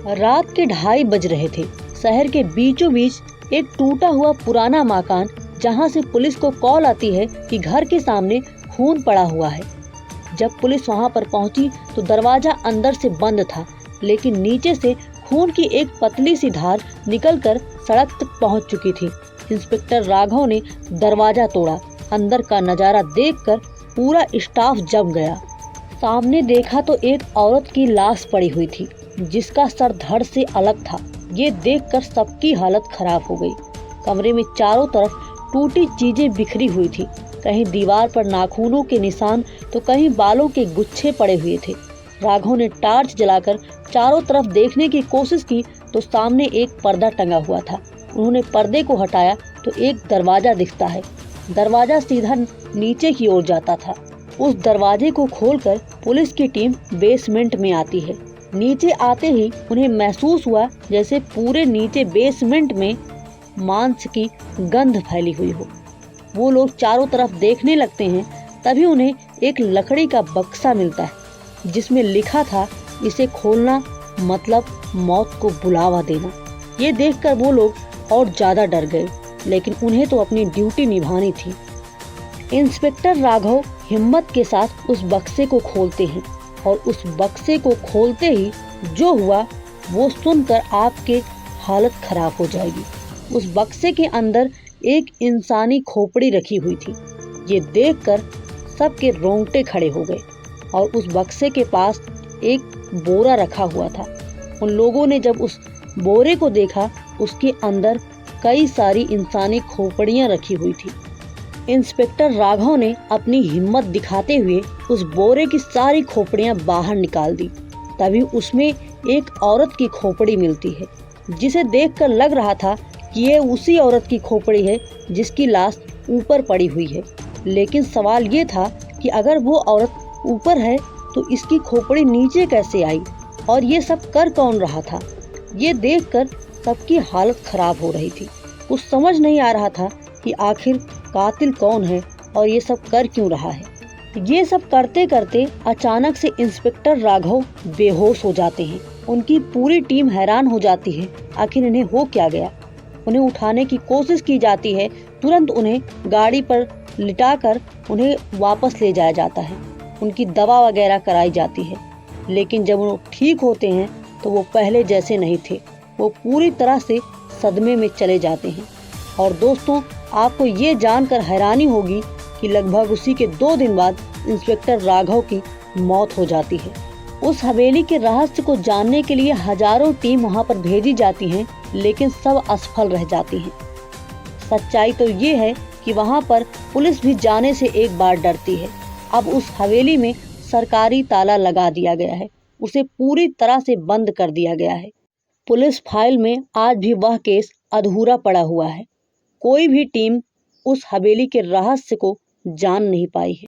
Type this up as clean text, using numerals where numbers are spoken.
रात के 2:30 बज रहे थे। शहर के बीचों बीच एक टूटा हुआ पुराना मकान, जहां से पुलिस को कॉल आती है कि घर के सामने खून पड़ा हुआ है। जब पुलिस वहां पर पहुंची तो दरवाजा अंदर से बंद था, लेकिन नीचे से खून की एक पतली सी धार निकलकर सड़क तक पहुंच चुकी थी। इंस्पेक्टर राघव ने दरवाजा तोड़ा। अंदर का नजारा देखकर पूरा स्टाफ जम गया। सामने देखा तो एक औरत की लाश पड़ी हुई थी, जिसका सर धड़ से अलग था। ये देखकर सबकी हालत खराब हो गई। कमरे में चारों तरफ टूटी चीजें बिखरी हुई थी। कहीं दीवार पर नाखूनों के निशान तो कहीं बालों के गुच्छे पड़े हुए थे। राघव ने टॉर्च जलाकर चारों तरफ देखने की कोशिश की तो सामने एक पर्दा टंगा हुआ था। उन्होंने पर्दे को हटाया तो एक दरवाजा दिखता है। दरवाजा सीधा नीचे की ओर जाता था। उस दरवाजे को खोलकर पुलिस की टीम बेसमेंट में आती है। नीचे आते ही उन्हें महसूस हुआ जैसे पूरे नीचे बेसमेंट में मांस की गंध फैली हुई हो। वो लोग चारों तरफ देखने लगते हैं। तभी उन्हें एक लकड़ी का बक्सा मिलता है, जिसमें लिखा था, इसे खोलना मतलब मौत को बुलावा देना। ये देखकर वो लोग और ज्यादा डर गए, लेकिन उन्हें तो अपनी ड्यूटी निभानी थी। इंस्पेक्टर राघव हिम्मत के साथ उस बक्से को खोलते हैं और उस बक्से को खोलते ही जो हुआ वो सुनकर आपके हालत खराब हो जाएगी। उस बक्से के अंदर एक इंसानी खोपड़ी रखी हुई थी। ये देखकर सबके रोंगटे खड़े हो गए और उस बक्से के पास एक बोरा रखा हुआ था। उन लोगों ने जब उस बोरे को देखा, उसके अंदर कई सारी इंसानी खोपड़ियां रखी हुई थी। इंस्पेक्टर राघव ने अपनी हिम्मत दिखाते हुए उस बोरे की सारी खोपड़ियां बाहर निकाल दी। तभी उसमें एक औरत की खोपड़ी मिलती है, जिसे देखकर लग रहा था कि ये उसी औरत की खोपड़ी है जिसकी लाश ऊपर पड़ी हुई है। लेकिन सवाल ये था कि अगर वो औरत ऊपर है तो इसकी खोपड़ी नीचे कैसे आई और ये सब कर कौन रहा था। ये देखकर सबकी हालत खराब हो रही थी। कुछ समझ नहीं आ रहा था कि आखिर कातिल कौन है और ये सब कर क्यों रहा है। ये सब करते करते अचानक से इंस्पेक्टर राघव बेहोश हो जाते हैं। उनकी पूरी टीम हैरान हो जाती है, आखिर इन्हें हो क्या गया। उन्हें उठाने की कोशिश की जाती है। तुरंत उन्हें गाड़ी पर लिटाकर उन्हें वापस ले जाया जाता है। उनकी दवा वगैरह कराई जाती है, लेकिन जब वो ठीक होते हैं तो वो पहले जैसे नहीं थे। वो पूरी तरह से सदमे में चले जाते हैं। और दोस्तों, आपको ये जानकर हैरानी होगी कि लगभग उसी के 2 दिन बाद इंस्पेक्टर राघव की मौत हो जाती है। उस हवेली के रहस्य को जानने के लिए हजारों टीम वहां पर भेजी जाती हैं, लेकिन सब असफल रह जाती हैं। सच्चाई तो ये है कि वहां पर पुलिस भी जाने से एक बार डरती है। अब उस हवेली में सरकारी ताला लगा दिया गया है। उसे पूरी तरह से बंद कर दिया गया है। पुलिस फाइल में आज भी वह केस अधूरा पड़ा हुआ है। कोई भी टीम उस हवेली के रहस्य को जान नहीं पाई है।